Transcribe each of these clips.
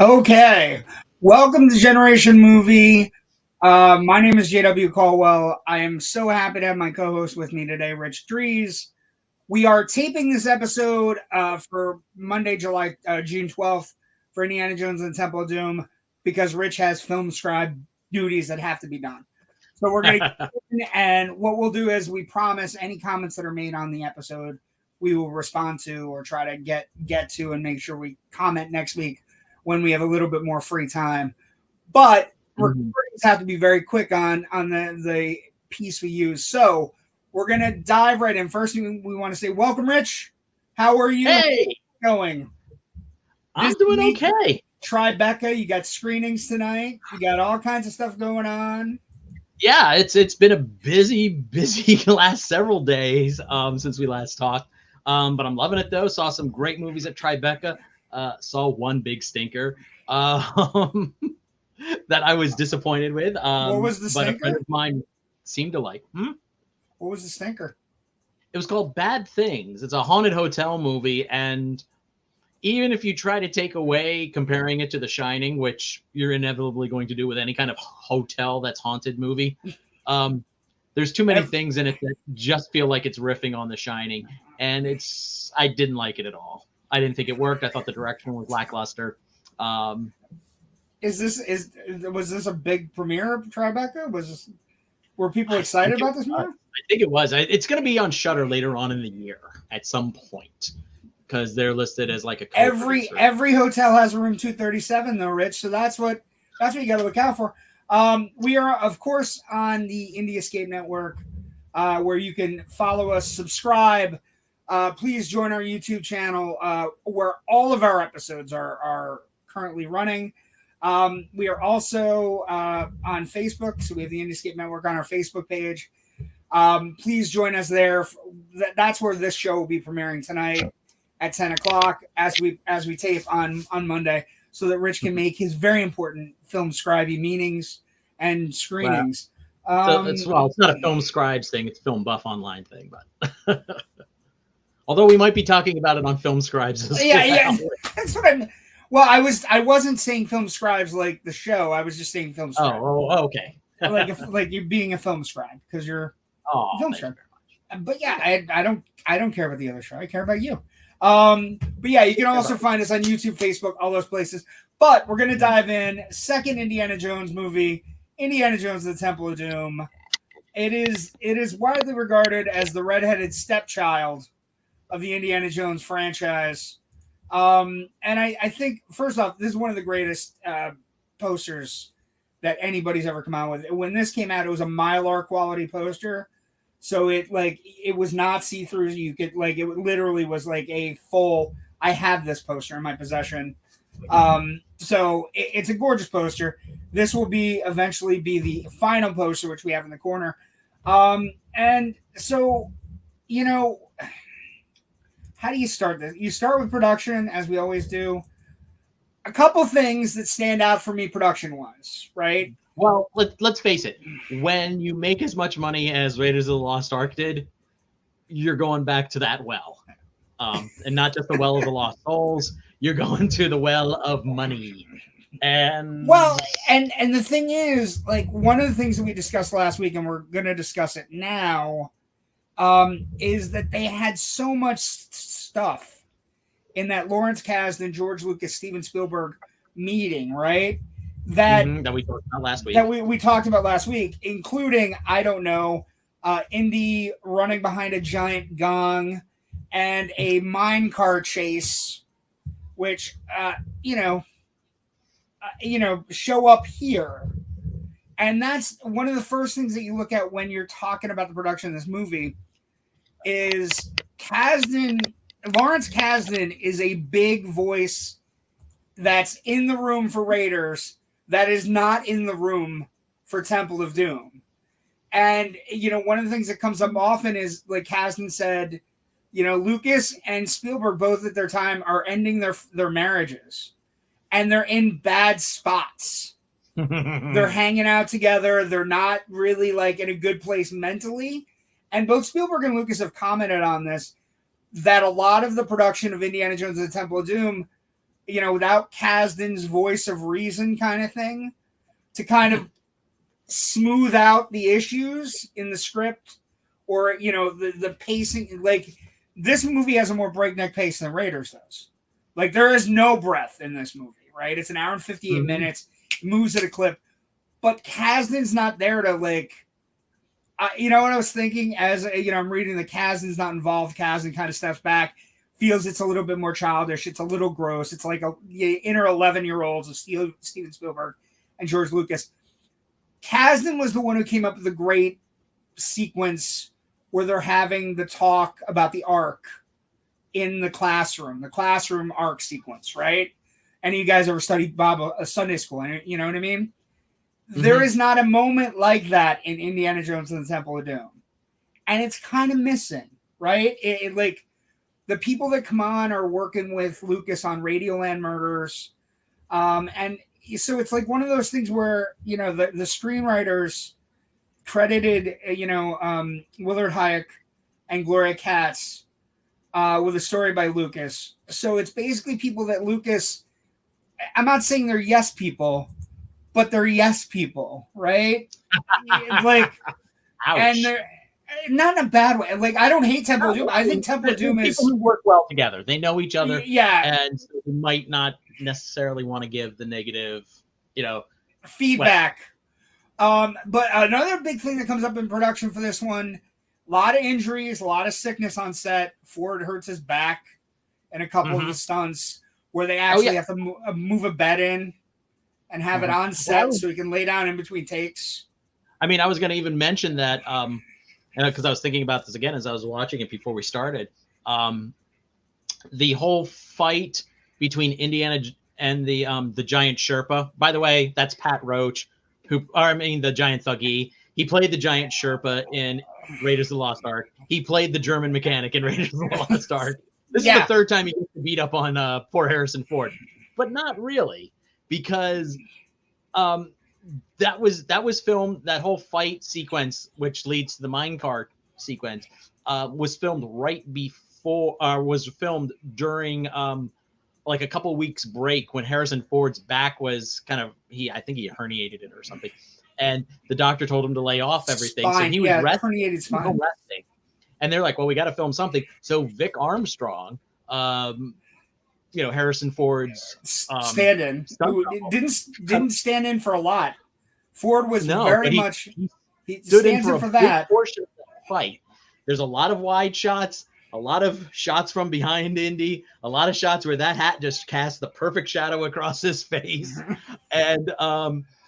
Okay, welcome to Generation Movie. My name is JW Colwell. I am so happy to have my co-host with me today, Rich Drees. We are taping this episode for Monday, June 12th for Indiana Jones and the Temple of Doom because Rich has film scribe duties that have to be done. So we're going to get in, and what we'll do is we promise any comments that are made on the episode we will respond to or try to get to and make sure we comment next week when we have a little bit more free time. But recordings have to be very quick on the piece we use. So we're going to dive right in. First, we want to say, welcome, Rich. How are you? Hey, going? I'm doing okay. Tribeca, you got screenings tonight. You got all kinds of stuff going on. Yeah, it's been a busy last several days since we last talked. But I'm loving it though. Saw some great movies at Tribeca. Saw one big stinker that I was disappointed with. What was the stinker? But a friend of mine seemed to like. What was the stinker? It was called Bad Things. It's a haunted hotel movie, and even if you try to take away comparing it to The Shining, which you're inevitably going to do with any kind of hotel that's haunted movie, there's too many things in it that just feel like it's riffing on The Shining, and I didn't like it at all. I didn't think it worked. I thought the direction was lackluster. Was this a big premiere of Tribeca? Were people excited about this movie? I think it was. It's going to be on Shudder later on in the year at some point because they're listed as like a every hotel has a room 237 though, Rich. So that's what you got to look out for. We are of course on the Indy Escape Network, where you can follow us, subscribe. Please join our YouTube channel, where all of our episodes are currently running. We are also on Facebook, so we have the Indy Escape Network on our Facebook page. Please join us there. That's where this show will be premiering tonight at 10 o'clock as we tape on Monday, so that Rich can make his very important film scribey meetings and screenings. Wow. It's not a Film Scribes thing; it's Film Buff Online thing, but. Although we might be talking about it on Film Scribes as well. Yeah, that's what I meant. Well, I wasn't saying Film Scribes like the show. I was just saying Film Scribe. Oh, okay. like you're being a film scribe because you're a film scribe. But yeah, I don't care about the other show. I care about you. But yeah, you can also find us on YouTube, Facebook, all those places. But we're gonna dive in. Second Indiana Jones movie, Indiana Jones and the Temple of Doom. It is widely regarded as the redheaded stepchild of the Indiana Jones franchise. And I think, first off, this is one of the greatest posters that anybody's ever come out with. When this came out, it was a Mylar quality poster. So it was not see-through. You could it literally was like a full, I have this poster in my possession. So it's a gorgeous poster. This will eventually be the final poster, which we have in the corner. And so, how do you start this? You start with production, as we always do. A couple things that stand out for me production-wise, right? Well, let's face it. When you make as much money as Raiders of the Lost Ark did, you're going back to that well. And not just the well of the lost souls. You're going to the well of money. And the thing is, one of the things that we discussed last week, and we're going to discuss it now, is that they had so much stuff in that Lawrence Kasdan, George Lucas, Steven Spielberg meeting, right? That we talked about last week. That we talked about last week, including, I don't know, Indy running behind a giant gong and a minecart chase, which show up here. And that's one of the first things that you look at when you're talking about the production of this movie is Lawrence Kasdan is a big voice that's in the room for Raiders that is not in the room for Temple of Doom. And, one of the things that comes up often is, like Kasdan said, Lucas and Spielberg both at their time are ending their marriages. And they're in bad spots. They're hanging out together. They're not really in a good place mentally. And both Spielberg and Lucas have commented on this, that a lot of the production of Indiana Jones and the Temple of Doom without Kasdan's voice of reason kind of thing, to kind of smooth out the issues in the script, or the pacing. Like, this movie has a more breakneck pace than Raiders does. Like, there is no breath in this movie, right? It's an hour and 58 minutes, moves at a clip, but Kasdan's not there to, like, you know what I was thinking as I'm reading the Kasdan's not involved. Kasdan kind of steps back, feels it's a little bit more childish. It's a little gross. It's like the inner 11-year-olds of Steven Spielberg and George Lucas. Kasdan was the one who came up with the great sequence where they're having the talk about the arc in the classroom arc sequence, right? Any of you guys ever studied Sunday school? You know what I mean? There is not a moment like that in Indiana Jones and the Temple of Doom. And it's kind of missing, right? It like, the people that come on are working with Lucas on Radioland Murders. And so it's like one of those things where, the screenwriters credited, Willard Hayek and Gloria Katz with a story by Lucas. So it's basically people that Lucas, I'm not saying they're yes people, but they're yes people, right? Like, ouch. And they're not in a bad way. Like, I don't hate Temple of Doom. I think Temple of Doom is people who work well together. They know each other. Yeah. And so they might not necessarily want to give the negative, feedback. But another big thing that comes up in production for this one, a lot of injuries, a lot of sickness on set. Ford hurts his back in a couple of the stunts where they actually have to move a bed in and have it on set so he can lay down in between takes. I mean, I was going to even mention that, because I was thinking about this again as I was watching it before we started. The whole fight between Indiana and the giant Sherpa. By the way, that's Pat Roach, the giant thuggee. He played the giant Sherpa in Raiders of the Lost Ark. He played the German mechanic in Raiders of the Lost Ark. This is the third time he gets to beat up on poor Harrison Ford, but not really, because that was filmed. That whole fight sequence, which leads to the minecart sequence, was filmed right before, was filmed during like a couple weeks break when Harrison Ford's back was kind of I think he herniated it or something, and the doctor told him to lay off everything. Spine, so he was herniated spine. resting. And they're like, well, we got to film something. So Vic Armstrong, Harrison Ford's stand-in, who didn't stand in for a lot. Ford was he stood stands in for that portion of that fight. There's a lot of wide shots, a lot of shots from behind Indy, a lot of shots where that hat just cast the perfect shadow across his face. And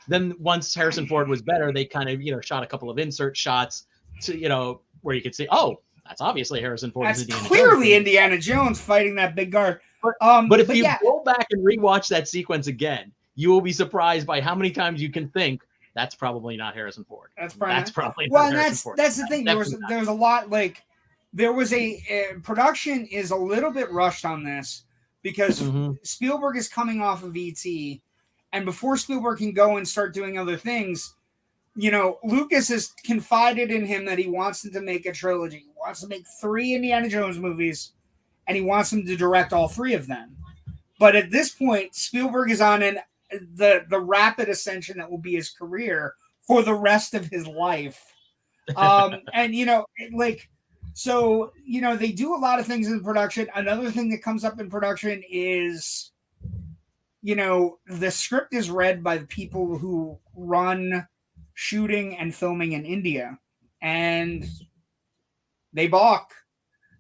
then once Harrison Ford was better, they kind of shot a couple of insert shots to where you could see, oh, that's obviously Harrison Ford. That's clearly Indiana Jones fighting that big guard. But if you go back and rewatch that sequence again, you will be surprised by how many times you can think that's probably not Harrison Ford. That's probably not Harrison Ford. That's the thing. There was a lot, like, there was production is a little bit rushed on this because Spielberg is coming off of E.T. and before Spielberg can go and start doing other things, Lucas has confided in him that he wants him to make a trilogy. He wants to make 3 Indiana Jones movies, and he wants him to direct all 3 of them. But at this point, Spielberg is on the rapid ascension that will be his career for the rest of his life. And, they do a lot of things in production. Another thing that comes up in production is, the script is read by the people who run shooting and filming in India, and they balk.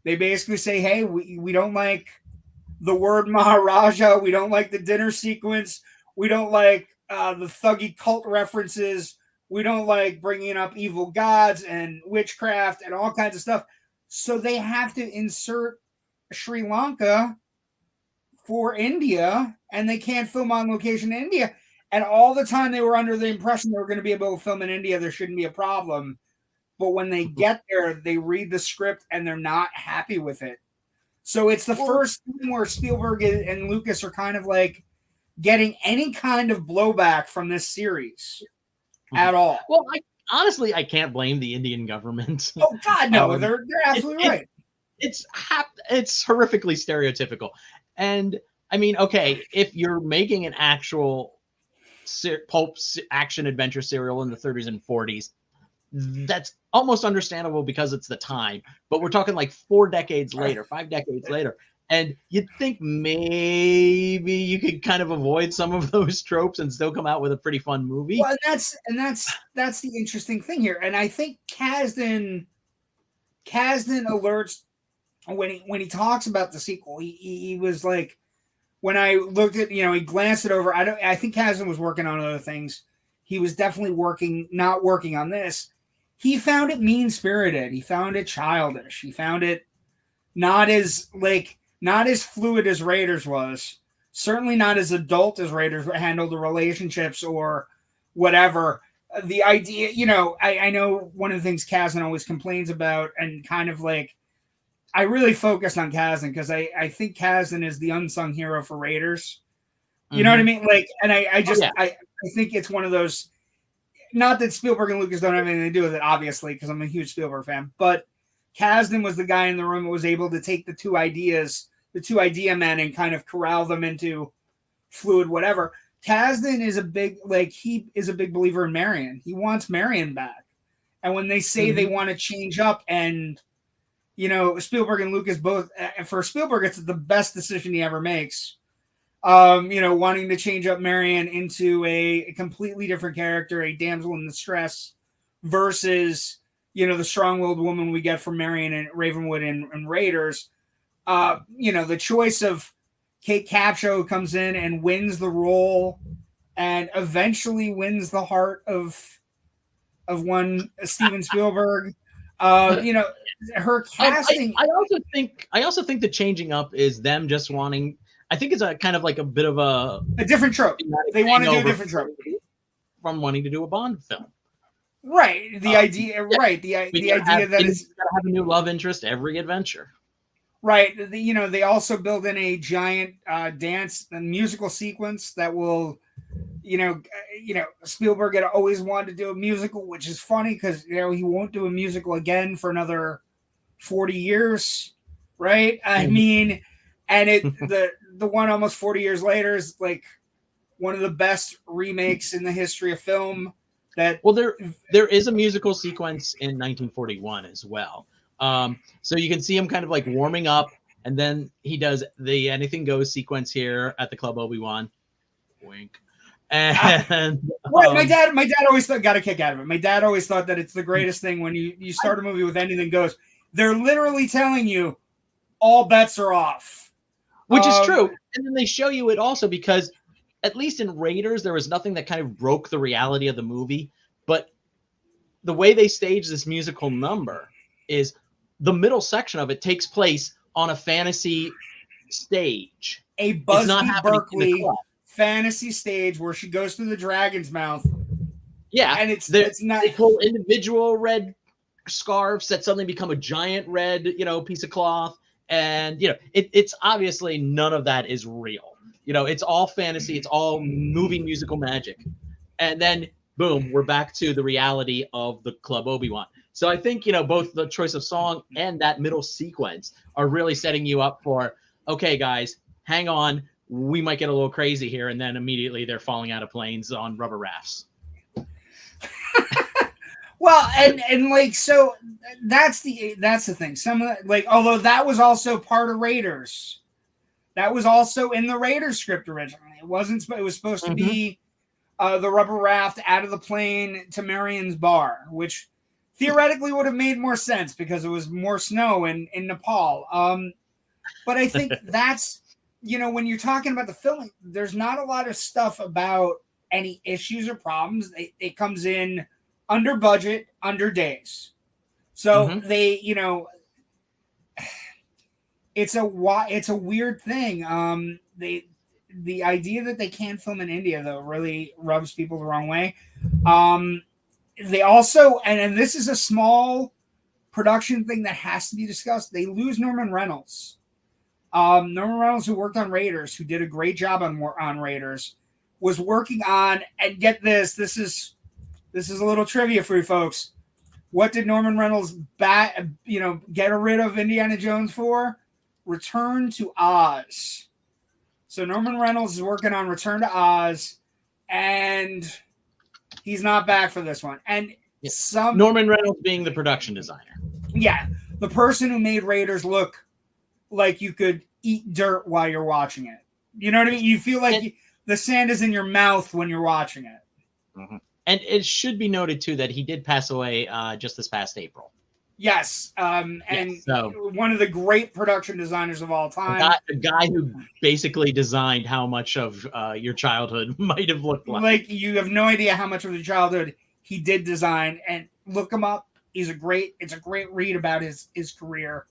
They basically say, hey, we don't like the word Maharaja, we don't like the dinner sequence, we don't like the thuggee cult references, we don't like bringing up evil gods and witchcraft and all kinds of stuff. So they have to insert Sri Lanka for India, and they can't film on location in India. And all the time they were under the impression they were going to be able to film in India. There shouldn't be a problem. But when they get there, they read the script and they're not happy with it. So it's the first time where Spielberg and Lucas are kind of like getting any kind of blowback from this series at all. Well, honestly, I can't blame the Indian government. Oh, God, no. They're absolutely right. It's horrifically stereotypical. And I mean, okay, if you're making an actual pulp action adventure serial in the 30s and 40s, that's almost understandable because it's the time. But we're talking like 4 decades later, 5 decades later. And you'd think maybe you could kind of avoid some of those tropes and still come out with a pretty fun movie. Well, that's the interesting thing here. And I think Kasdan alerts when he talks about the sequel, he was like, when I looked at, he glanced it over. I think Kasdan was working on other things. He was definitely not working on this. He found it mean-spirited. He found it childish. He found it not as fluid as Raiders was. Certainly not as adult as Raiders handled the relationships or whatever. The idea, I know one of the things Kasdan always complains about, and kind of like, I really focused on Kasdan because I think Kasdan is the unsung hero for Raiders. You know what I mean? Like, and I think it's one of those, not that Spielberg and Lucas don't have anything to do with it, obviously, because I'm a huge Spielberg fan, but Kasdan was the guy in the room that was able to take the two idea men, and kind of corral them into fluid whatever. Kasdan is a big believer in Marion. He wants Marion back. And when they say they want to change up, and Spielberg and Lucas both, for Spielberg, it's the best decision he ever makes. Wanting to change up Marion into a completely different character, a damsel in distress, versus, the strong-willed woman we get from Marion and Ravenwood and Raiders. The choice of Kate Capshaw, who comes in and wins the role and eventually wins the heart of one Steven Spielberg. Her casting. I also think the changing up is them just wanting. I think it's a kind of like a bit of a different trope. They want to do a different trope from wanting to do a Bond film. Right. The idea. Right. The idea that it's got to have a new love interest every adventure. Right. They also build in a giant dance and musical sequence that will, Spielberg had always wanted to do a musical, which is funny because, he won't do a musical again for another 40 years. Right. I mean, and the one almost 40 years later is like one of the best remakes in the history of film. There is a musical sequence in 1941 as well. So you can see him kind of like warming up, and then he does the Anything Goes sequence here at the Club Obi-Wan. Wink. And my dad always got a kick out of it. My dad always thought that it's the greatest thing when you start a movie with Anything Goes. They're literally telling you all bets are off. Which is true. And then they show you it also because at least in Raiders, there was nothing that kind of broke the reality of the movie. But the way they stage this musical number is the middle section of it takes place on a fantasy stage. A Busby Berkeley fantasy stage where she goes through the dragon's mouth. Yeah. And it's not. They pull individual red scarves that suddenly become a giant red, piece of cloth. And, it's obviously none of that is real. It's all fantasy. It's all moving musical magic. And then, boom, we're back to the reality of the Club Obi-Wan. So I think, both the choice of song and that middle sequence are really setting you up for, okay, guys, hang on. We might get a little crazy here. And then immediately they're falling out of planes on rubber rafts. Well, and like, so that's the thing. Some of although that was also part of Raiders, that was also in the Raiders script originally. It wasn't. It was supposed to be the rubber raft out of the plane to Marion's bar, which theoretically would have made more sense because it was more snow in Nepal. But I think that's, when you're talking about the film, there's not a lot of stuff about any issues or problems. It comes in under budget, under days. So they, it's a weird thing. The idea that they can't film in India though really rubs people the wrong way. They also, and this is a small production thing that has to be discussed. They lose Norman Reynolds. Norman Reynolds, who worked on Raiders, who did a great job on Raiders, was working on, and get this is a little trivia for you folks. What did Norman Reynolds get rid of Indiana Jones for? Return to Oz. So Norman Reynolds is working on Return to Oz, and he's not back for this one. And Norman Reynolds being the production designer. Yeah, the person who made Raiders look like you could eat dirt while you're watching it. You know what I mean? You feel like the sand is in your mouth when you're watching it. Mm-hmm. And it should be noted, too, that he did pass away just this past April. Yes. One of the great production designers of all time. The guy who basically designed how much of your childhood might have looked like. Like, you have no idea how much of your childhood he did design. And look him up. It's a great read about his career.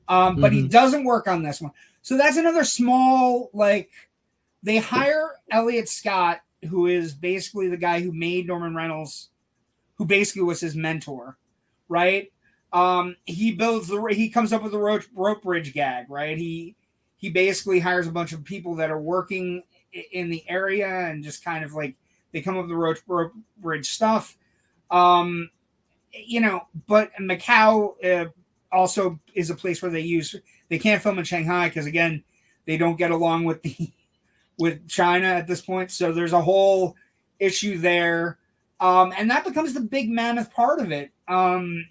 But he doesn't work on this one. So that's another small, like, they hire Elliot Scott, who is basically the guy who made Norman Reynolds, who basically was his mentor, right? He comes up with the rope bridge gag, right? He basically hires a bunch of people that are working in the area and just kind of like, they come up with the rope bridge stuff. But Macau also is a place where they can't film in Shanghai because, again, they don't get along with China at this point. So there's a whole issue there. And that becomes the big mammoth part of it. One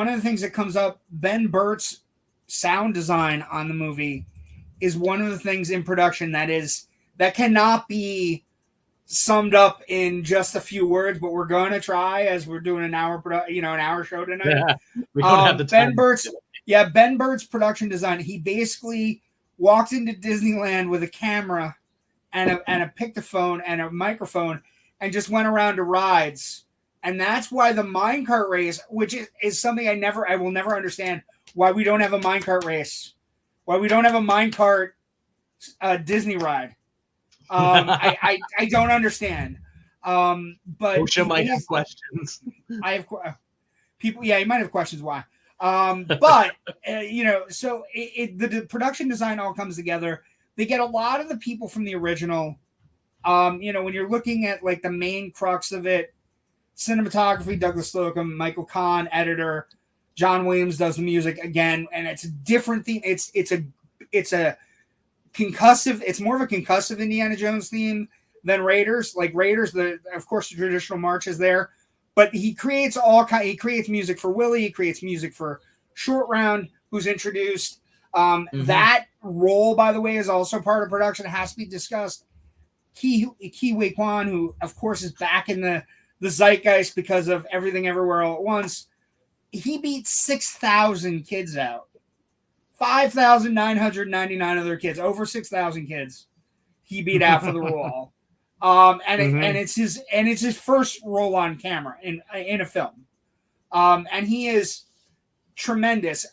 of the things that comes up, Ben Burtt's sound design on the movie is one of the things in production that cannot be summed up in just a few words, but we're going to try as we're doing an hour show tonight. Yeah, we don't have the time. Ben Burtt's production design. He basically walked into Disneyland with a camera and a pictophone and a microphone and just went around to rides. And that's why the minecart race, which is something I will never understand, why we don't have a minecart race, why we don't have a minecart Disney ride. I don't understand. But OSHA might have questions. I have people. Yeah, you might have questions why. So the production design all comes together. They get a lot of the people from the original. When you're looking at like the main crux of it, cinematography, Douglas Slocum, Michael Kahn, editor, John Williams does the music again, and it's a different theme. It's a concussive. It's more of a concussive Indiana Jones theme than Raiders. Like Raiders, of course the traditional march is there, but he creates music for Willie. He creates music for Short Round, who's introduced. That role, by the way, is also part of production. It has to be discussed. Ki Huy Kwan, who of course is back in the zeitgeist because of Everything Everywhere All at Once. He beat 6,000 kids out. 5,999 other kids, over 6,000 kids, he beat out for the role. And it's his first role on camera in a film. And he is tremendous.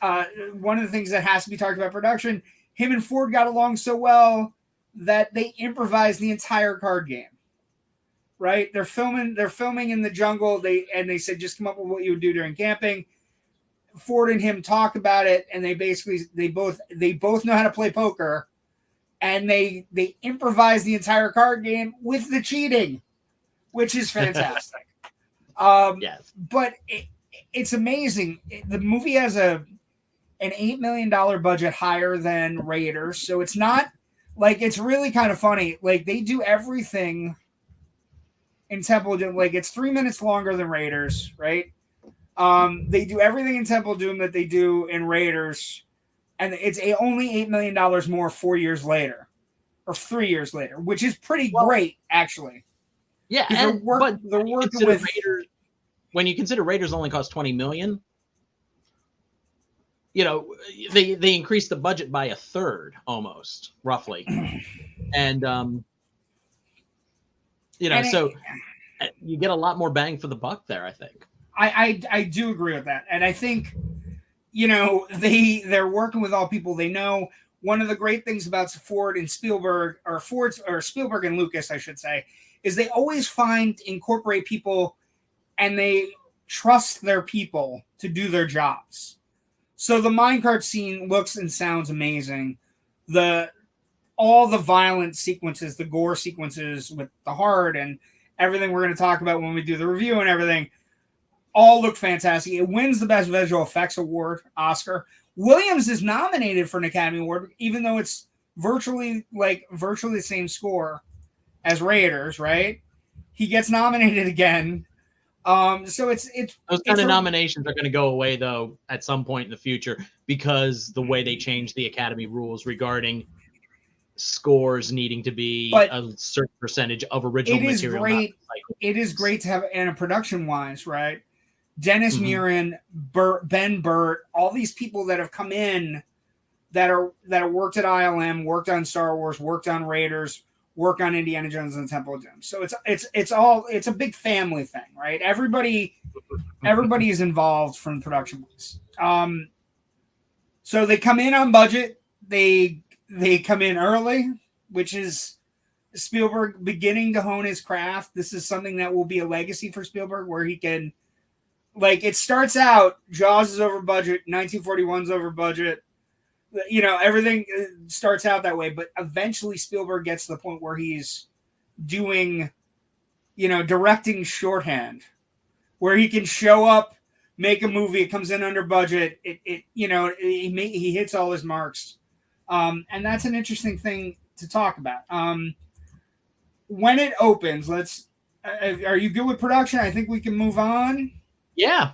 One of the things that has to be talked about production, him and Ford got along so well that they improvised the entire card game. Right? They're filming in the jungle. They said, just come up with what you would do during camping. Ford and him talk about it, and they both know how to play poker, and they improvise the entire card game with the cheating, which is fantastic. Yes, but it's amazing. The movie has an $8 million budget higher than Raiders, so it's not like, it's really kind of funny. Like, they do everything in Temple Doom. Like, it's 3 minutes longer than Raiders, right? They do everything in Temple Doom that they do in Raiders, and it's only $8 million more 4 years later, or 3 years later, which is pretty great, actually. Yeah, they're working with Raiders. When you consider Raiders only cost $20 million, they increased the budget by a third, almost, roughly, and so you get a lot more bang for the buck there, I think. I do agree with that. And I think, they're working with all people they know. One of the great things about Ford and Spielberg, or Spielberg and Lucas, I should say, is they always incorporate people, and they trust their people to do their jobs. So the minecart scene looks and sounds amazing. All the violent sequences, the gore sequences with the heart and everything we're going to talk about when we do the review and everything, all look fantastic. It wins the Best Visual Effects Award, Oscar. Williams is nominated for an Academy Award, even though it's virtually the same score as Raiders, right? He gets nominated again. So it's those kind of nominations are going to go away though at some point in the future because the way they changed the Academy rules regarding scores needing to be a certain percentage of original material. It is great to have, and a production wise, right? Dennis Muren, Ben Burt, all these people that have come in that worked at ILM, worked on Star Wars, worked on Raiders, work on Indiana Jones and the Temple of Doom. So it's a big family thing, right? Everybody is involved from production wise. So they come in on budget. They come in early, which is Spielberg beginning to hone his craft. This is something that will be a legacy for Spielberg, where he can, it starts out, Jaws is over budget, 1941's over budget. Everything starts out that way, but eventually Spielberg gets to the point where he's doing, directing shorthand, where he can show up, make a movie, it comes in under budget, he hits all his marks. And that's an interesting thing to talk about. When it opens, are you good with production? I think we can move on. Yeah.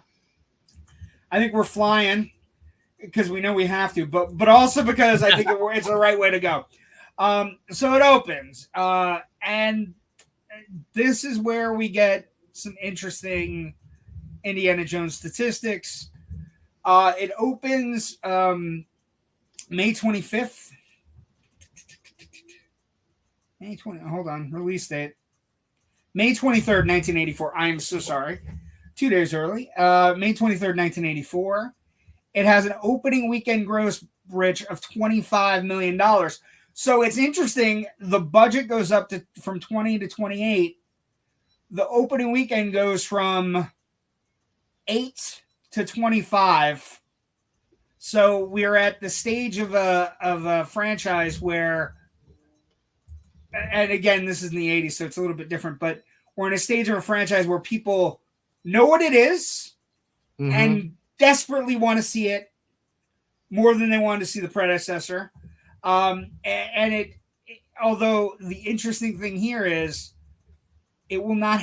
I think we're flying because we know we have to, but also because I think it's the right way to go. So it opens, and this is where we get some interesting Indiana Jones statistics. It opens May 25th. Hold on, release date. May 23rd, 1984. I am so sorry. 2 days early. May 23rd, 1984. It has an opening weekend gross, Rich, of $25 million. So it's interesting. The budget goes up from 20 to 28. The opening weekend goes from 8 to 25. So we're at the stage of a franchise where, and again, this is in the 80s, so it's a little bit different, but we're in a stage of a franchise where people know what it is and desperately want to see it more than they wanted to see the predecessor. And it, although the interesting thing here is it will not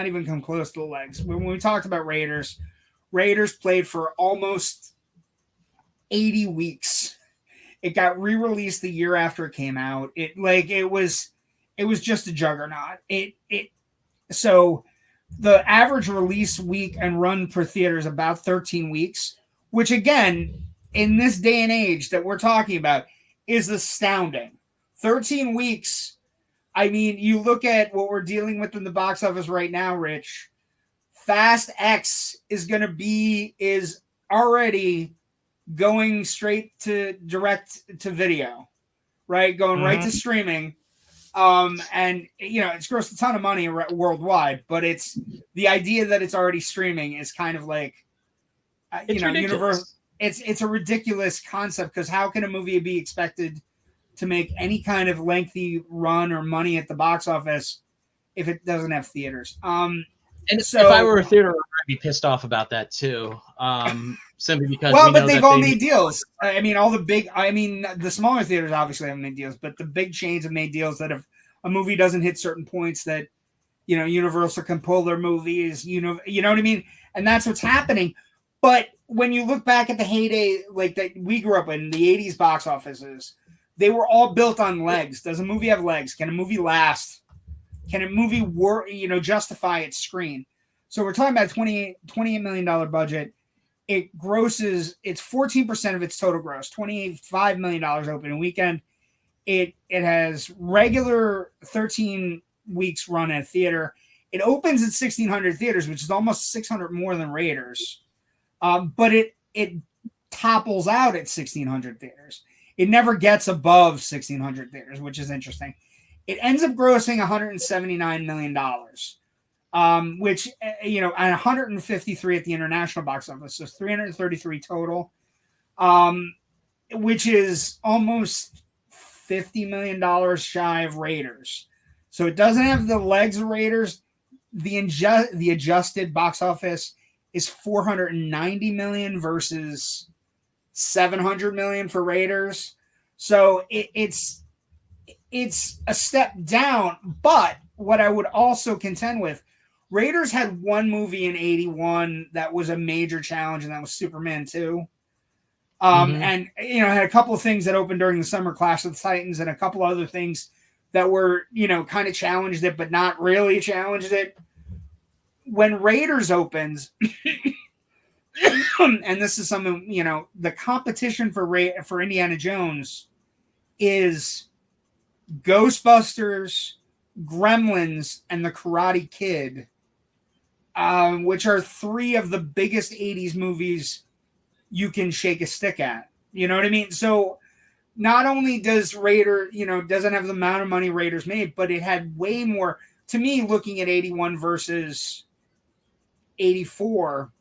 even come close to the legs. When we talked about Raiders played for almost 80 weeks. It got re-released the year after it came out. It was just a juggernaut. So the average release week and run per theater is about 13 weeks, which again, in this day and age that we're talking about, is astounding. 13 weeks. I mean, you look at what we're dealing with in the box office right now, Rich. Fast X is already going straight to direct to video, right? Going right to streaming. And it's grossed a ton of money worldwide, but it's the idea that it's already streaming is kind of like, universal. It's a ridiculous concept, because how can a movie be expected to make any kind of lengthy run or money at the box office if it doesn't have theaters? And so, if I were a theater, I'd be pissed off about that too. Simply because but they've all made deals. I mean, the smaller theaters obviously haven't made deals, but the big chains have made deals that if a movie doesn't hit certain points, that Universal can pull their movies. You know what I mean? And that's what's happening. But when you look back at the heyday, like that we grew up in, the 80s box offices, they were all built on legs. Does a movie have legs? Can a movie last? Can a movie justify its screen? So we're talking about a $28 million budget. It grosses, it's 14% of its total gross, $25 million opening weekend. It has regular 13 weeks run at a theater. It opens at 1,600 theaters, which is almost 600 more than Raiders. But it topples out at 1,600 theaters. It never gets above 1,600 theaters, which is interesting. It ends up grossing $179 million, which, and 153 at the international box office. So 333 total, which is almost $50 million shy of Raiders. So it doesn't have the legs of Raiders. The adjusted box office is $490 million versus $700 million for Raiders. So it's a step down. But what I would also contend with, Raiders had one movie in 81 that was a major challenge, and that was Superman 2. And, you know, had a couple of things that opened during the summer, Clash of the Titans, and a couple other things that were, you know, kind of challenged it, but not really challenged it. When Raiders opens, and this is something, you know, the competition for Indiana Jones is Ghostbusters, Gremlins, and The Karate Kid, which are three of the biggest 80s movies you can shake a stick at. You know what I mean? So not only does Raider, you know, doesn't have the amount of money Raiders made, but it had way more. To me, looking at 81 versus 84,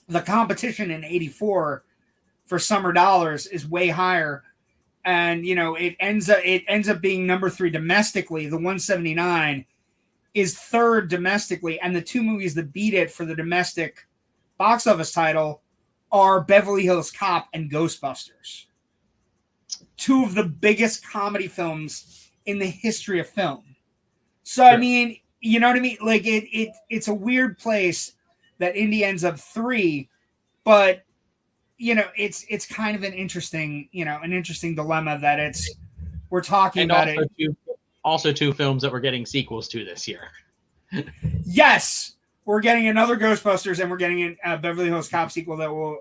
the competition in 84 for summer dollars is way higher. And, you know, it ends up being number 3 domestically. The 179 is third domestically. And the two movies that beat it for the domestic box office title are Beverly Hills Cop and Ghostbusters. Two of the biggest comedy films in the history of film. So, sure. I mean, you know what I mean? Like, it's a weird place that Indy ends up 3, but, you know, it's kind of an interesting dilemma that we're talking and about it. Also two films that we're getting sequels to this year. Yes, we're getting another Ghostbusters, and we're getting a Beverly Hills Cop sequel that will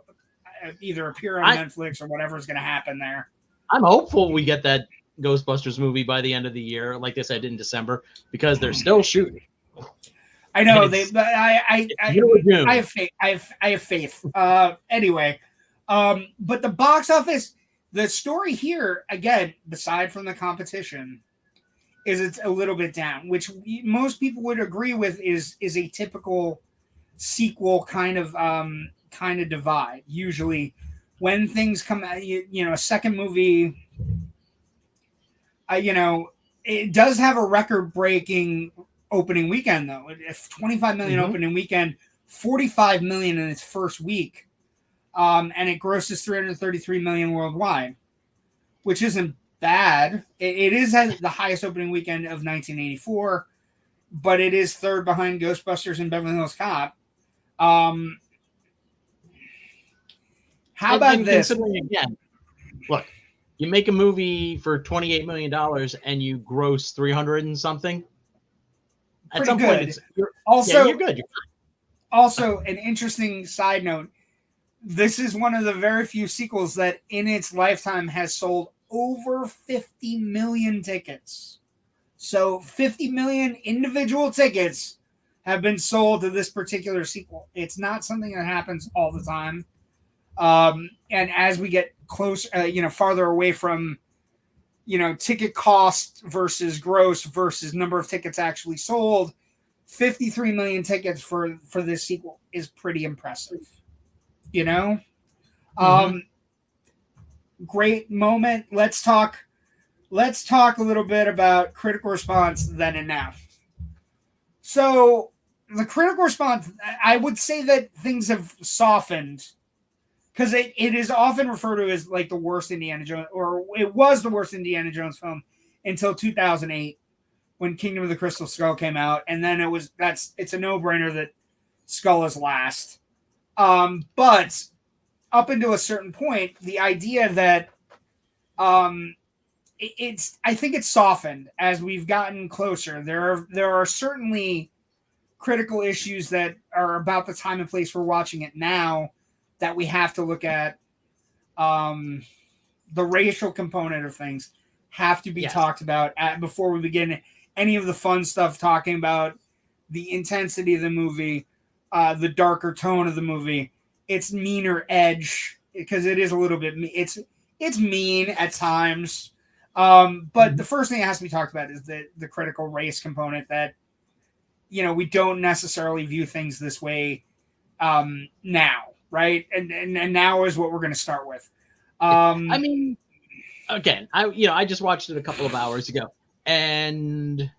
either appear on Netflix or whatever's going to happen there. I'm hopeful we get that Ghostbusters movie by the end of the year, like they said in December, because they're still shooting. I know I have faith. I have faith. Anyway, but the box office, the story here again, aside from the competition, is it's a little bit down, which most people would agree with is a typical sequel kind of divide. Usually, when things come out, you know, a second movie, you know, it does have a record-breaking opening weekend, though. It's 25 million opening weekend, 45 million in its first week, and it grosses 333 million worldwide, which isn't bad. It is the highest opening weekend of 1984, but it is third behind Ghostbusters and Beverly Hills Cop. How about this? Again, look, you make a movie for $28 million and you gross 300 and something. At some point, you're good. Also, an interesting side note: this is one of the very few sequels that, in its lifetime, has sold over 50 million tickets. So, 50 million individual tickets have been sold to this particular sequel. It's not something that happens all the time. And as we get close, farther away from, ticket cost versus gross versus number of tickets actually sold, 53 million tickets for this sequel is pretty impressive. Great moment. Let's talk a little bit about critical response then and now. So the critical response, I would say that things have softened, because it is often referred to as like the worst Indiana Jones, or it was the worst Indiana Jones film until 2008 when Kingdom of the Crystal Skull came out, and then it's a no-brainer that Skull is last. But up until a certain point, the idea that I think it's softened as we've gotten closer. There are certainly critical issues that are about the time and place we're watching it now that we have to look at. The racial component of things have to be talked about before we begin any of the fun stuff, talking about the intensity of the movie, the darker tone of the movie, its meaner edge, because it is a little bit, it's mean at times. But the first thing that has to be talked about is the critical race component, that, we don't necessarily view things this way now. Right. And now is what we're going to start with. I mean, again, I just watched it a couple of hours ago, and,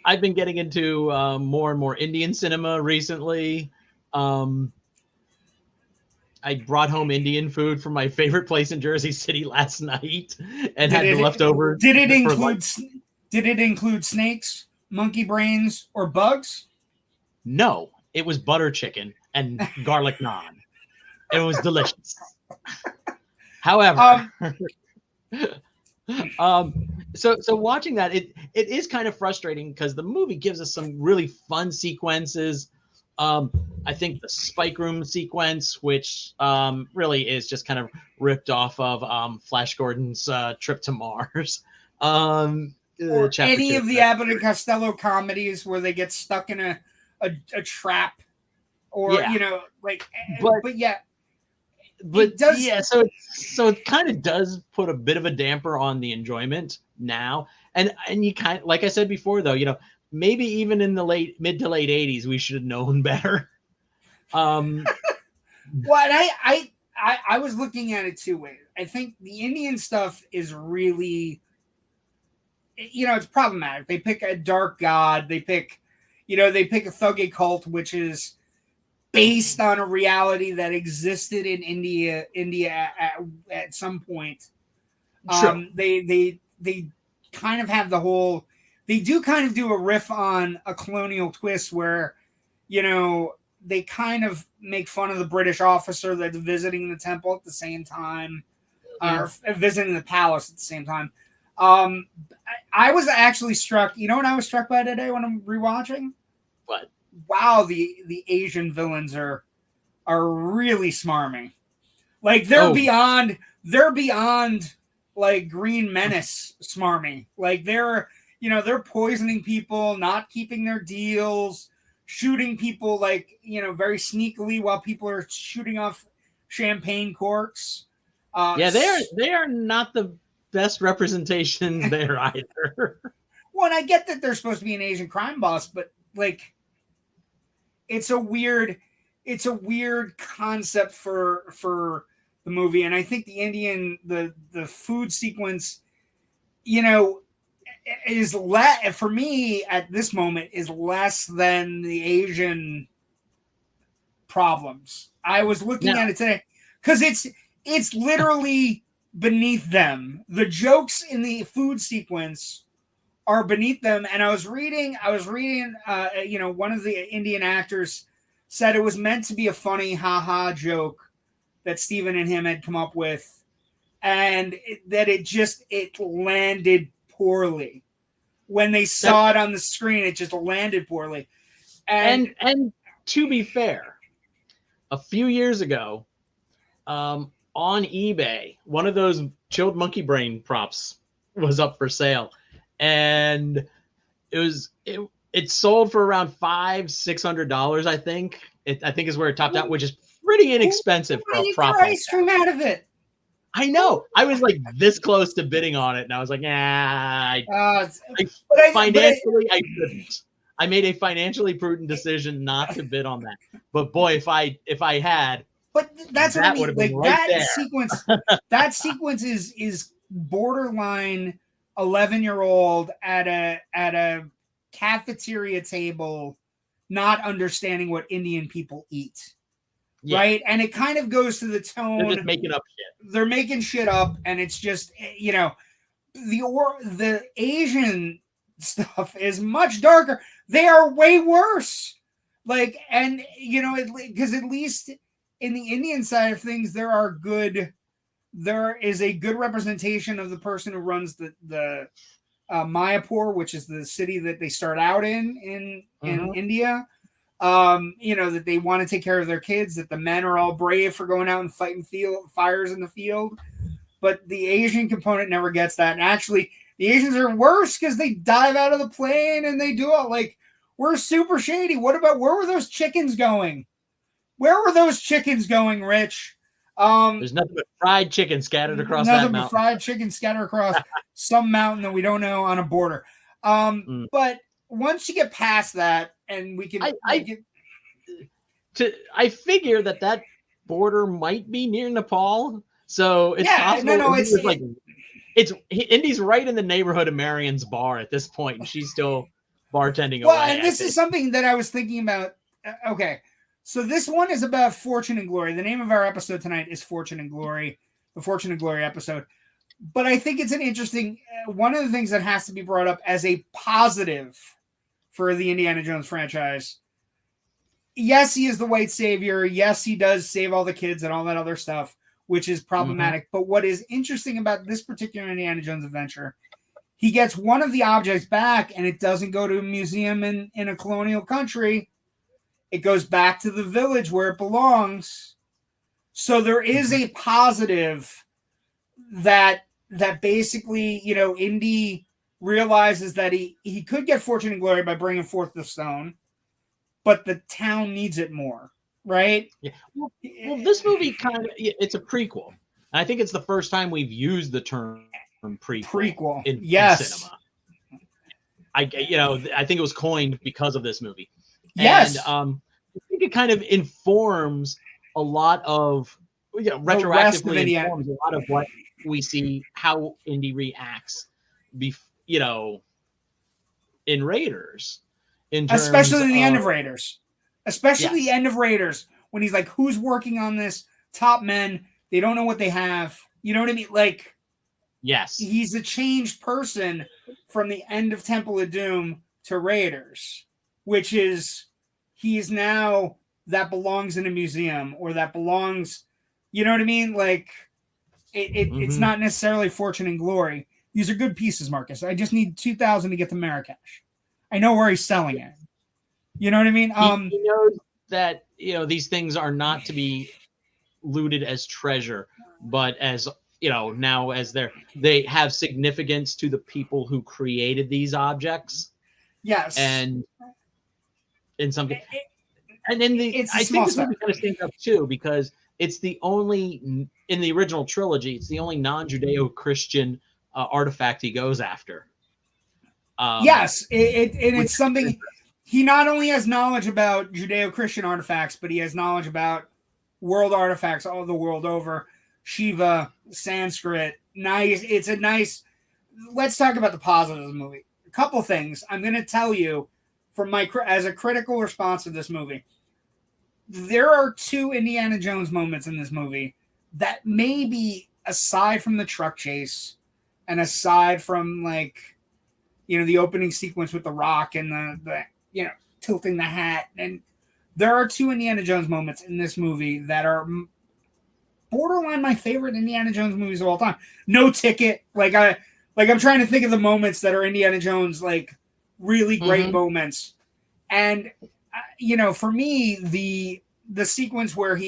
I've been getting into more and more Indian cinema recently. I I brought home Indian food from my favorite place in Jersey City last night and had the leftover. Did it include snakes, monkey brains, or bugs? No, it was butter chicken and garlic naan. It was delicious. However, so watching that, it is kind of frustrating because the movie gives us some really fun sequences. I think the spike room sequence, which really is just kind of ripped off of Flash Gordon's trip to Mars. Or any of the Abbott and Costello comedies where they get stuck in a trap, or so it kind of does put a bit of a damper on the enjoyment now, and you kind of, like I said before, though, maybe even in the mid to late 80s we should have known better. What I was looking at it two ways. I think the Indian stuff is really, it's problematic. They pick a dark god. They pick a thuggee cult, which is based on a reality that existed in India at some point. They kind of have the whole. They do kind of do a riff on a colonial twist where, they kind of make fun of the British officer that's visiting the temple at the same time, or visiting the palace at the same time. I was actually struck. You know what I was struck by today when I'm rewatching? What? Wow, the Asian villains are really smarmy. Like they're beyond like Green Menace smarmy. Like they're poisoning people, not keeping their deals, shooting people very sneakily while people are shooting off champagne corks. They are not the best representation there either. Well, and I get that they're supposed to be an Asian crime boss, but it's a weird concept for the movie. And I think the food sequence, is for me at this moment is less than the Asian problems. I was looking at it today because it's literally beneath them. The jokes in the food sequence are beneath them. And I was reading, one of the Indian actors said it was meant to be a funny haha joke that Steven and him had come up with, and that it landed poorly. When they saw it on the screen, it just landed poorly. And to be fair, a few years ago, on eBay, one of those chilled monkey brain props was up for sale, and it sold for around $500-$600. I think is where it topped out, which is pretty inexpensive for a prop. Ice cream out of it. I know. I was like this close to bidding on it, and I was like, financially, I couldn't. I made a financially prudent decision not to bid on that. But boy, if I had, but that's that what I mean. Like that sequence, that sequence is borderline 11-year-old at a cafeteria table, not understanding what Indian people eat. Yeah. Right. And it kind of goes to the tone. They're just making up shit. They're making shit up. And it's just, the Asian stuff is much darker. They are way worse. Because at least in the Indian side of things, there is a good representation of the person who runs the Mayapur, which is the city that they start out in India. That they want to take care of their kids, that the men are all brave for going out and fighting fires in the field. But the Asian component never gets that. And actually, the Asians are worse because they dive out of the plane and they do it like, we're super shady. Where were those chickens going? Where were those chickens going, Rich? There's nothing but fried chicken scattered across that mountain. Nothing but fried chicken scattered across some mountain that we don't know on a border. But once you get past that, and we can, I figure that border might be near Nepal, so it's possible. Indy's right in the neighborhood of Marion's bar at this point, and she's still bartending away. Well, and this is something that I was thinking about. Okay, So this one is about fortune and glory. The name of our episode tonight is Fortune and Glory, the Fortune and Glory episode. But I think it's an interesting, one of the things that has to be brought up as a positive for the Indiana Jones franchise. Yes, he is the white savior. Yes, he does save all the kids and all that other stuff, which is problematic. Mm-hmm. But what is interesting about this particular Indiana Jones adventure, he gets one of the objects back and it doesn't go to a museum in a colonial country. It goes back to the village where it belongs. So there is a positive that basically, you know, Indy realizes that he could get fortune and glory by bringing forth the stone, but the town needs it more, right? Yeah. Well, this movie it's a prequel. And I think it's the first time we've used the term prequel in cinema. I think it was coined because of this movie. Yes. And I think it kind of informs a lot of, retroactively informs a lot of what we see, how Indy reacts, in Raiders. Especially the end of Raiders. Especially the end of Raiders, when he's like, who's working on this? Top men. They don't know what they have. You know what I mean? Like, yes. He's a changed person from the end of Temple of Doom to Raiders, which is, he's now that belongs in a museum, or that belongs, you know what I mean? Like, it's not necessarily fortune and glory. These are good pieces, Marcus. I just need 2,000 to get to Marrakesh. I know where he's selling it. You know what I mean? He knows that, these things are not to be looted as treasure, but as, now as they have significance to the people who created these objects. Yes. And in some case, and then I think this movie kind of stands up too, because it's the only, in the original trilogy, it's the only non-Judeo-Christian artifact he goes after. Yes, it's something. He not only has knowledge about Judeo-Christian artifacts, but he has knowledge about world artifacts all the world over. Shiva, Sanskrit. Nice. It's a nice. Let's talk about the positives of the movie. A couple things I'm going to tell you from as a critical response to this movie. There are 2 Indiana Jones moments in this movie that maybe, aside from the truck chase and aside from, like, the opening sequence with the rock and the tilting the hat, and there are 2 Indiana Jones moments in this movie that are borderline my favorite Indiana Jones movies of all time. No Ticket, I'm trying to think of the moments that are Indiana Jones, like, really great moments. And for me, the sequence where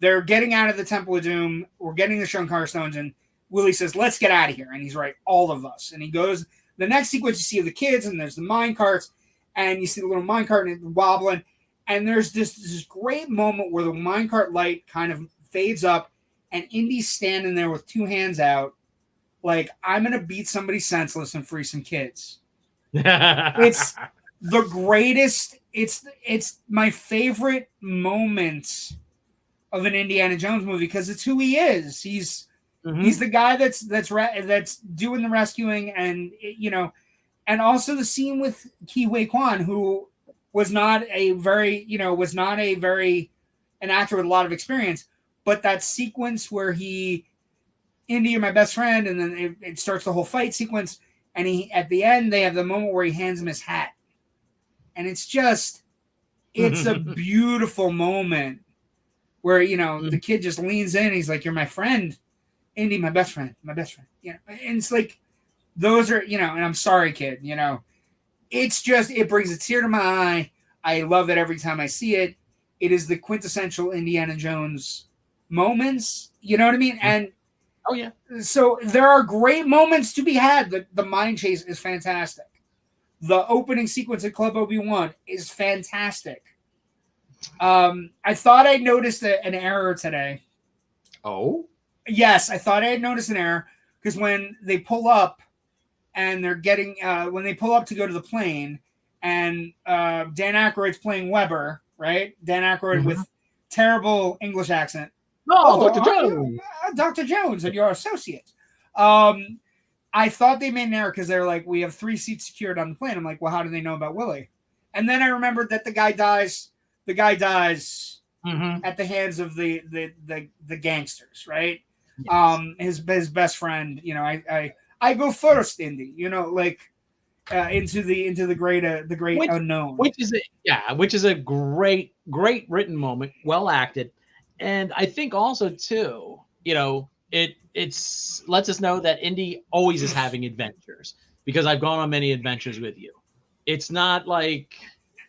they're getting out of the Temple of Doom, we're getting the Sankara Stones, and Willie says, "Let's get out of here." And he's right, all of us. And he goes. The next sequence, you see the kids, and there's the mine carts, and you see the little mine cart and it's wobbling. And there's this great moment where the minecart light kind of fades up, and Indy's standing there with 2 hands out, like, I'm going to beat somebody senseless and free some kids. It's the greatest. It's my favorite moment of an Indiana Jones movie because it's who he is. He's the guy that's doing the rescuing, and and also the scene with Ke Huy Quan, who was not a very an actor with a lot of experience, but that sequence where Indy, you're my best friend, and then it starts the whole fight sequence, and at the end they have the moment where he hands him his hat, and it's a beautiful moment where the kid just leans in, he's like, "You're my friend, Indy, my best friend," and it's like, those are, and I'm sorry, kid, it's just, it brings a tear to my eye. I love it every time I see it. It is the quintessential Indiana Jones moments, you know what I mean? And oh yeah, so there are great moments to be had. The mine chase is fantastic. The opening sequence at Club Obi-Wan is fantastic. I thought I noticed an error today. Oh? Yes, I thought I had noticed an error, because when they pull up and they're getting when they pull up to go to the plane, and Dan Aykroyd's playing Weber, right? Dan Aykroyd with terrible English accent. Oh, Dr. Jones. Dr. Jones and your associate. I thought they made an error because they're like, we have 3 seats secured on the plane. I'm like, well, how do they know about Willie? And then I remembered that the guy dies. the guy dies at the hands of the gangsters, right? Yes. His best friend, you know, I go first, Indy, you know, like into the great unknown, which is a great written moment, well acted, and I think also too, you know, it's lets us know that Indy always is having adventures, because I've gone on many adventures with you. It's not like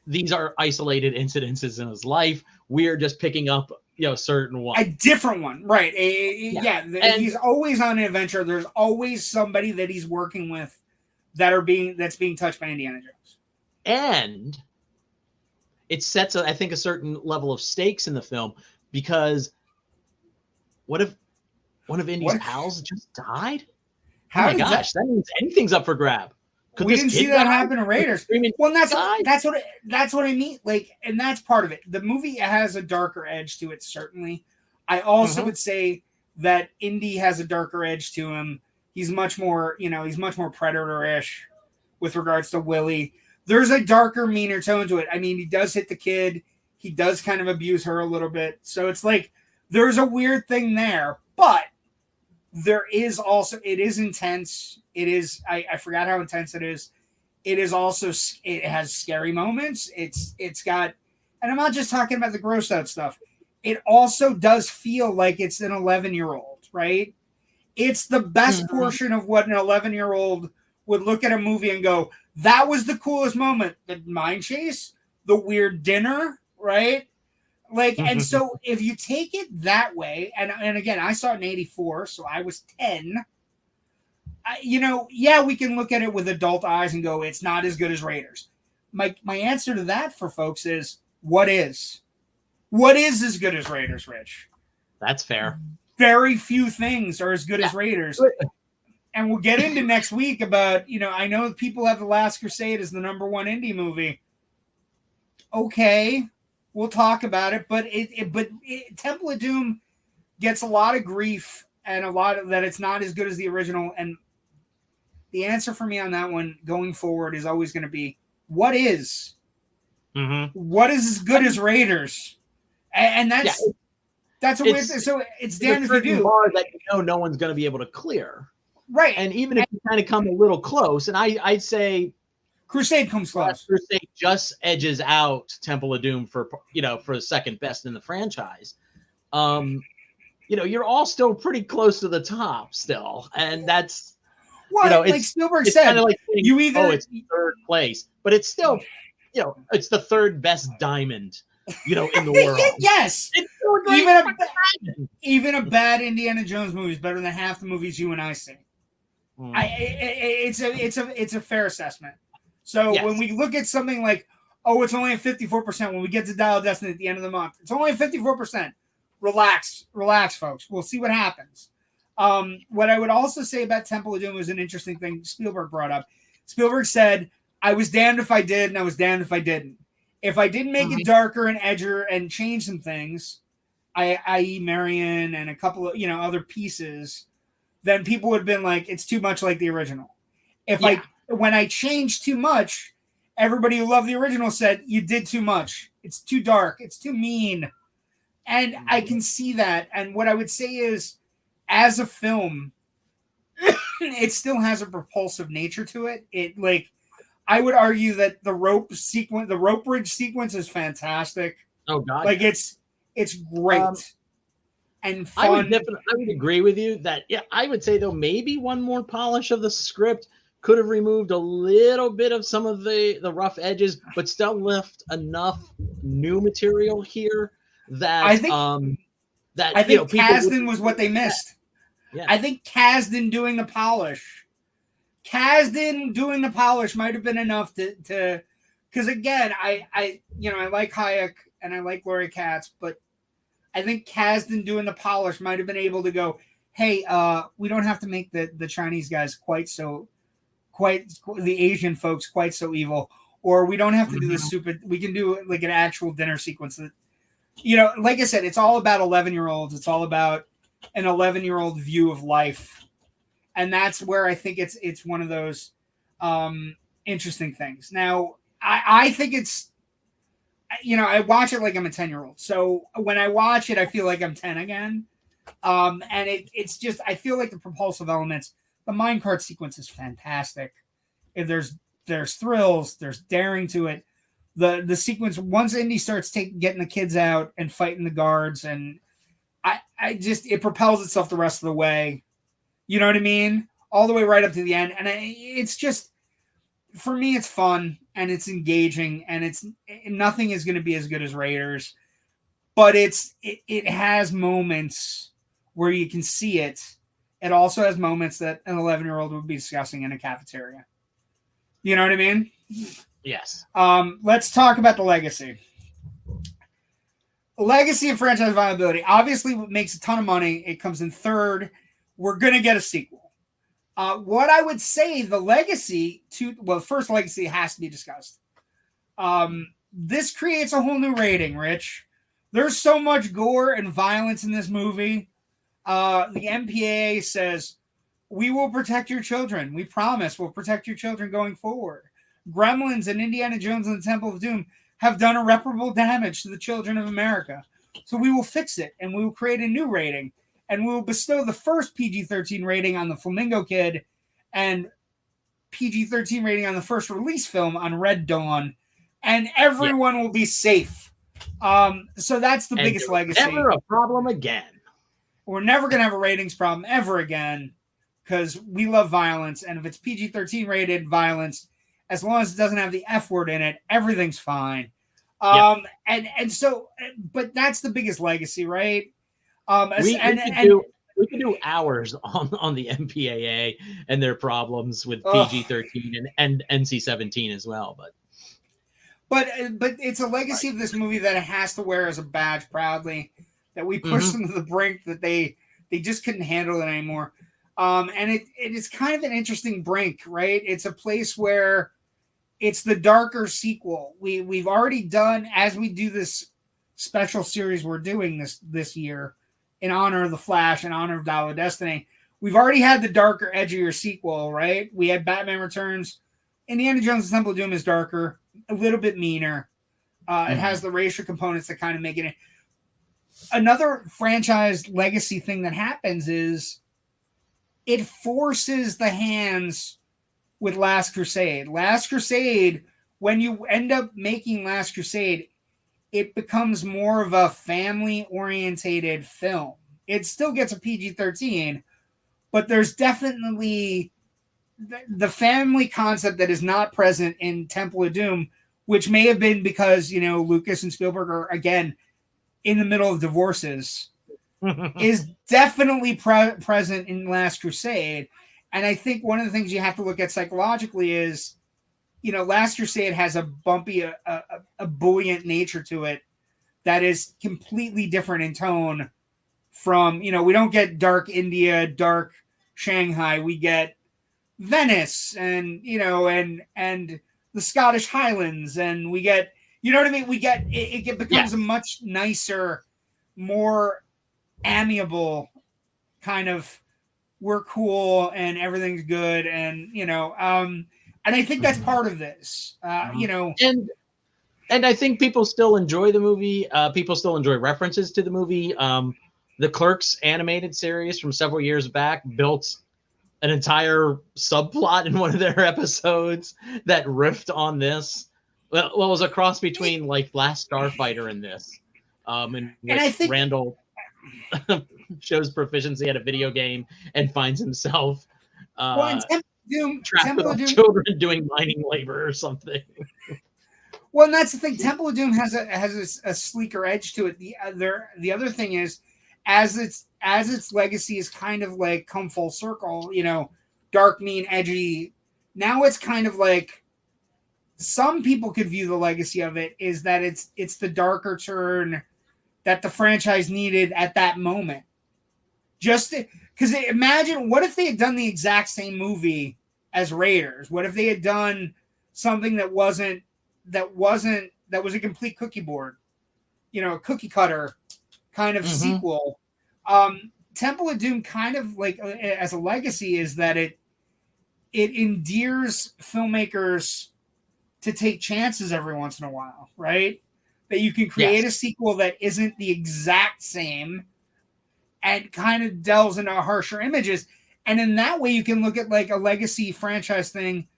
these are isolated incidences in his life. We're just picking up, you know, certain ones. A different one, right? He's always on an adventure. There's always somebody that he's working with that's being touched by Indiana Jones. And it sets, I think, a certain level of stakes in the film, because what if one of Indy's pals just died? Oh my gosh, that means anything's up for grab. We didn't see that happen in Raiders. Well, that's what I mean. Like, and that's part of it. The movie has a darker edge to it, certainly. I also would say that Indy has a darker edge to him. He's much more, you know, he's much more Predator-ish with regards to Willie. There's a darker, meaner tone to it. I mean, he does hit the kid. He does kind of abuse her a little bit. So it's like there's a weird thing there, but there is also, it is intense. It is, I forgot how intense it is. It is also, it has scary moments. It's got, and I'm not just talking about the gross out stuff. It also does feel like it's an 11-year-old, right? It's the best portion of what an 11-year-old would look at a movie and go, that was the coolest moment. The mine chase, the weird dinner, right? Like, and so if you take it that way, and again, I saw it in 84, so I was 10. You know, yeah, we can look at it with adult eyes and go, it's not as good as Raiders. My answer to that for folks is, what is? What is as good as Raiders, Rich? That's fair. Very few things are as good as Raiders. And we'll get into next week about, you know, I know people have The Last Crusade as the #1 indie movie. Okay, we'll talk about it, but Temple of Doom gets a lot of grief and a lot of that it's not as good as the original. And the answer for me on that one going forward is always going to be, what is? What is as good as Raiders? And that's a weird thing. So it's damned if you do. Bar that, you know, no one's going to be able to clear. Right. And even if you kind of come a little close, and I'd say Crusade comes close. Crusade just edges out Temple of Doom for, you know, for the second best in the franchise. You know, you're all still pretty close to the top still. And that's, well, you know, like Spielberg said, kind of like saying, you either it's third place, but it's still, you know, it's the third best diamond, you know, in the world. Yes. Even a bad Indiana Jones movie is better than half the movies you and I see. It's a fair assessment. So when we look at something like, oh, it's only at 54%, when we get to Dial of Destiny at the end of the month, it's only at 54%. Relax, folks. We'll see what happens. What I would also say about Temple of Doom is an interesting thing Spielberg brought up. Spielberg said, I was damned if I did, and I was damned if I didn't. If I didn't make it darker and edgier and change some things, i.e. Marion and a couple of, you know, other pieces, then people would have been like, it's too much like the original. When I changed too much, everybody who loved the original said, you did too much. It's too dark. It's too mean. And I can see that. And what I would say is, as a film, it still has a propulsive nature to it. It, like, I would argue that the rope bridge sequence is fantastic. Oh God. Like it's great. And fun. I would agree with you that, yeah, I would say though, maybe one more polish of the script could have removed a little bit of some of the rough edges, but still left enough new material here that I think Kasdan was what they missed. Yeah. I think Kasdan doing the polish might have been enough to because again, I like Hayek and I like Laurie Katz, but I think Kasdan doing the polish might have been able to go, hey, we don't have to make the Chinese guys quite the Asian folks quite so evil, or we don't have to do this stupid. We can do like an actual dinner sequence that, you know, like I said, it's all about 11-year-olds. It's all about an 11-year-old view of life, and that's where I think it's one of those interesting things. Now, I think it's I watch it like I'm a 10-year-old. So when I watch it, I feel like I'm 10 again. And it's just, I feel like the propulsive elements, the minecart sequence is fantastic. There's thrills, there's daring to it. The sequence, once Indy starts getting the kids out and fighting the guards, and it propels itself the rest of the way. You know what I mean? All the way right up to the end. And it's just, for me, it's fun and it's engaging, and nothing is going to be as good as Raiders, but it has moments where you can see it. It also has moments that an 11-year-old would be discussing in a cafeteria. You know what I mean? Yes. Let's talk about the legacy. Legacy and franchise viability. Obviously, it makes a ton of money. It comes in third. We're going to get a sequel. What I would say, the legacy first legacy has to be discussed. This creates a whole new rating, Rich. There's so much gore and violence in this movie. The MPAA says, we will protect your children. We promise we'll protect your children going forward. Gremlins and Indiana Jones and the Temple of Doom have done irreparable damage to the children of America. So we will fix it, and we will create a new rating. And we will bestow the first PG-13 rating on the Flamingo Kid and PG-13 rating on the first release film on Red Dawn. And everyone will be safe. So that's the biggest legacy. Never a problem again. We're never going to have a ratings problem ever again, because we love violence. And if it's PG-13 rated violence, as long as it doesn't have the F word in it, everything's fine. And so, but that's the biggest legacy, right? We can do hours on the MPAA and their problems with PG-13 and NC-17 as well, but it's a legacy of this movie that it has to wear as a badge proudly, that we pushed them to the brink, that they just couldn't handle it anymore. And it is kind of an interesting brink, right? It's a place where it's the darker sequel. We've already done, as we do this special series we're doing this year, in honor of The Flash, in honor of Dial of Destiny, we've already had the darker, edgier sequel, right? We had Batman Returns. Indiana Jones and Temple of Doom is darker, a little bit meaner. It has the racial components that kind of make it. Another franchise legacy thing that happens is it forces the hands with Last Crusade. Last Crusade, when you end up making Last Crusade, it becomes more of a family-orientated film. It still gets a PG-13, but there's definitely the family concept that is not present in Temple of Doom, which may have been because, Lucas and Spielberg are, again, in the middle of divorces, is definitely present in Last Crusade. And I think one of the things you have to look at psychologically is, Last Crusade has a bumpy, a buoyant nature to it that is completely different in tone from, we don't get dark India, dark Shanghai. We get Venice and, and the Scottish Highlands, and we get, you know what I mean? We get, it becomes a much nicer, more amiable kind of, we're cool and everything's good. And, and I think that's part of this, And I think people still enjoy the movie. People still enjoy references to the movie. The Clerks animated series from several years back built an entire subplot in one of their episodes that riffed on this. Well, it was a cross between like Last Starfighter and this. And I think Randall shows proficiency at a video game and finds himself trapped with all children doing mining labor or something. Well, and that's the thing. Temple of Doom has a sleeker edge to it. The other thing is, as its legacy is kind of like come full circle, dark, mean, edgy. Now it's kind of like some people could view the legacy of it is that it's the darker turn that the franchise needed at that moment. Just because imagine, what if they had done the exact same movie as Raiders? What if they had done something that was a complete cookie board, a cookie cutter kind of sequel? Temple of Doom kind of like as a legacy is that it endears filmmakers to take chances every once in a while, right? that you can create a sequel that isn't the exact same and kind of delves into harsher images. And in that way, you can look at like a legacy franchise thing,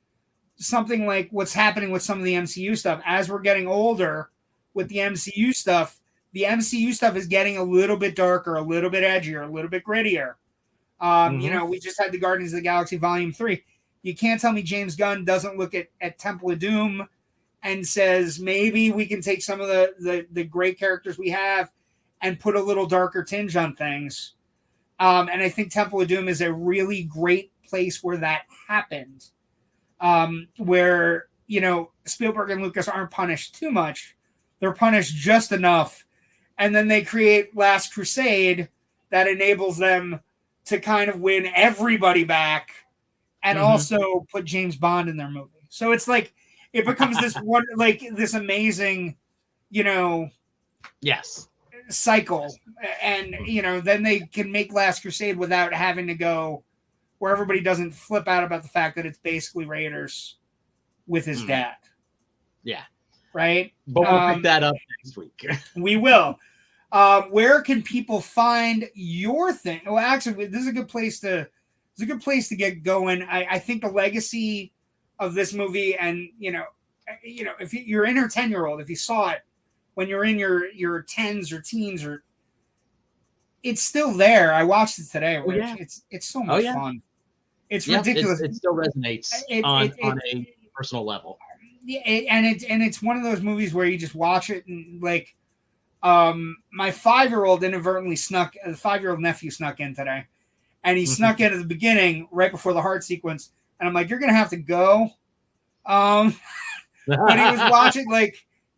something like what's happening with some of the MCU stuff. As we're getting older with the MCU stuff is getting a little bit darker, a little bit edgier, a little bit grittier. You know, we just had the Guardians of the Galaxy Volume 3. You can't tell me James Gunn doesn't look at Temple of Doom and says, maybe we can take some of the great characters we have and put a little darker tinge on things. And I think Temple of Doom is a really great place where that happened. Where, you know, Spielberg and Lucas aren't punished too much. They're punished just enough. And then they create Last Crusade that enables them to kind of win everybody back and also put James Bond in their movie. So it's like, it becomes this one, like this amazing, you know, cycle. And, you know, then they can make Last Crusade without having to go where everybody doesn't flip out about the fact that it's basically Raiders with his dad. Yeah. Right. But we'll pick that up next week. We will. Where can people find your thing? Well, actually, this is a good place to get going. I think the legacy of this movie, and you know, if you're in your 10-year-old, if you saw it when you're in your 10s or teens, or it's still there. I watched it today. It's so much fun. It's ridiculous. It still resonates on a personal level. Yeah, and it's one of those movies where you just watch it and like. My 5-year-old inadvertently snuck. The 5-year-old nephew snuck in today, and he snuck in at the beginning, right before the heart sequence. And I'm like, "You're gonna have to go." But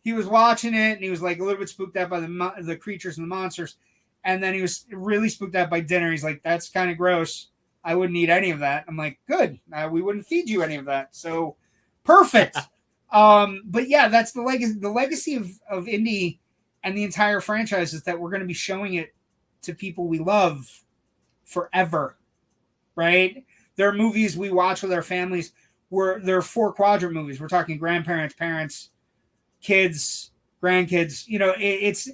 he was watching it, and he was like a little bit spooked out by the creatures and the monsters, and then he was really spooked out by dinner. He's like, "That's kind of gross. I wouldn't eat any of that." I'm like, "Good. We wouldn't feed you any of that." So perfect. But yeah, that's the legacy. The legacy of Indy. And the entire franchise is that we're going to be showing it to people we love forever, right? There are movies we watch with our families where there are 4 quadrant movies. We're talking grandparents, parents, kids, grandkids. You know, it's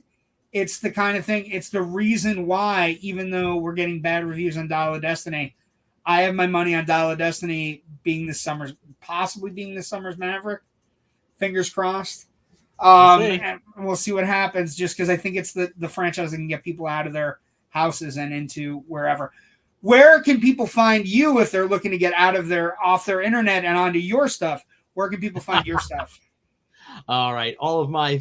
the kind of thing. It's the reason why, even though we're getting bad reviews on Dial of Destiny, I have my money on Dial of Destiny possibly being this summer's Maverick. Fingers crossed. And we'll see what happens, just because I think it's the franchise that can get people out of their houses and into wherever. Where can people find you if they're looking to get off their internet and onto your stuff? Where can people find your stuff? All right. All of my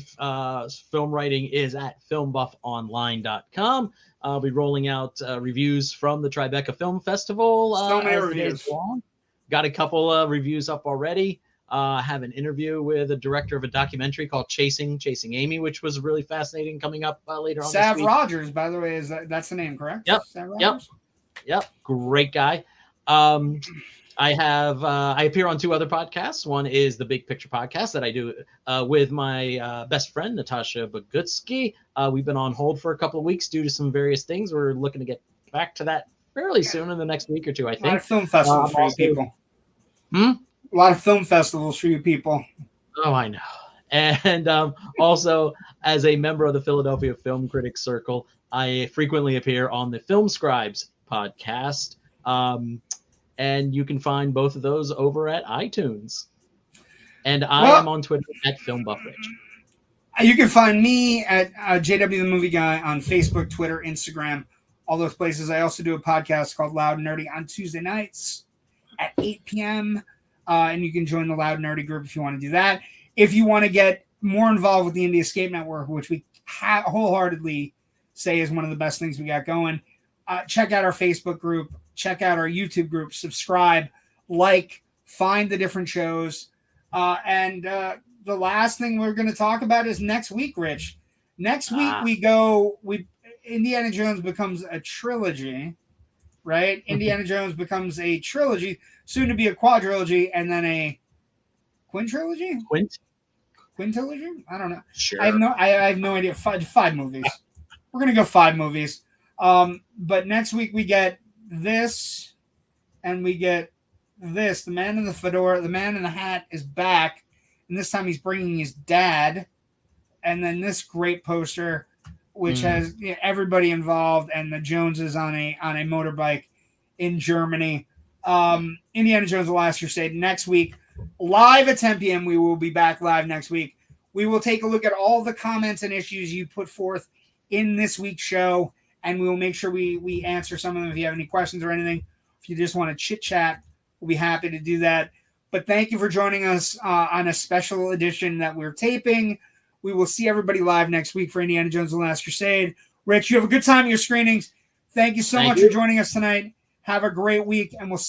film writing is at FILMBUFFonline.com. I'll be rolling out reviews from the Tribeca Film Festival. So many reviews. Got a couple reviews up already. Have an interview with a director of a documentary called Chasing Amy, which was really fascinating, coming up later on. Sav Rogers, by the way, that's the name, correct? Yep. Great guy. I appear on 2 other podcasts. One is the Big Picture Podcast that I do with my best friend, Natasha Bogutsky. We've been on hold for a couple of weeks due to some various things. We're looking to get back to that fairly soon in the next week or 2, I think. A lot of film festivals for you people. A lot of film festivals for you people. Oh, I know. And also, as a member of the Philadelphia Film Critics Circle, I frequently appear on the Film Scribes podcast. And you can find both of those over at iTunes. And I am on Twitter at FilmBuffRich. You can find me at JW the Movie Guy on Facebook, Twitter, Instagram, all those places. I also do a podcast called Loud and Nerdy on Tuesday nights at 8 p.m., and you can join the Loud Nerdy group if you want to do that. If you want to get more involved with the Indie Escape Network, which we wholeheartedly say is one of the best things we got going, check out our Facebook group, check out our YouTube group, subscribe, find the different shows. And the last thing we're going to talk about is next week, Rich. Next week Indiana Jones becomes a trilogy, right? Indiana Jones becomes a trilogy, soon to be a quadrilogy, and then a quintrilogy? Quintilogy? I don't know. Sure. I have no idea. Five movies. We're gonna go 5 movies. But next week we get this, and we get this. The Man in the Fedora, the Man in the Hat is back, and this time he's bringing his dad. and then this great poster, which has everybody involved, and the Joneses on a motorbike in Germany. Indiana Jones: The Last Crusade next week, live at 10 p.m. We will be back live next week. We will take a look at all the comments and issues you put forth in this week's show, and we will make sure we answer some of them. If you have any questions or anything, if you just want to chit chat, we'll be happy to do that. But thank you for joining us on a special edition that we're taping. We will see everybody live next week for Indiana Jones: The Last Crusade. Rich, you have a good time at your screenings. Thank you so much for joining us tonight. Have a great week, and we'll see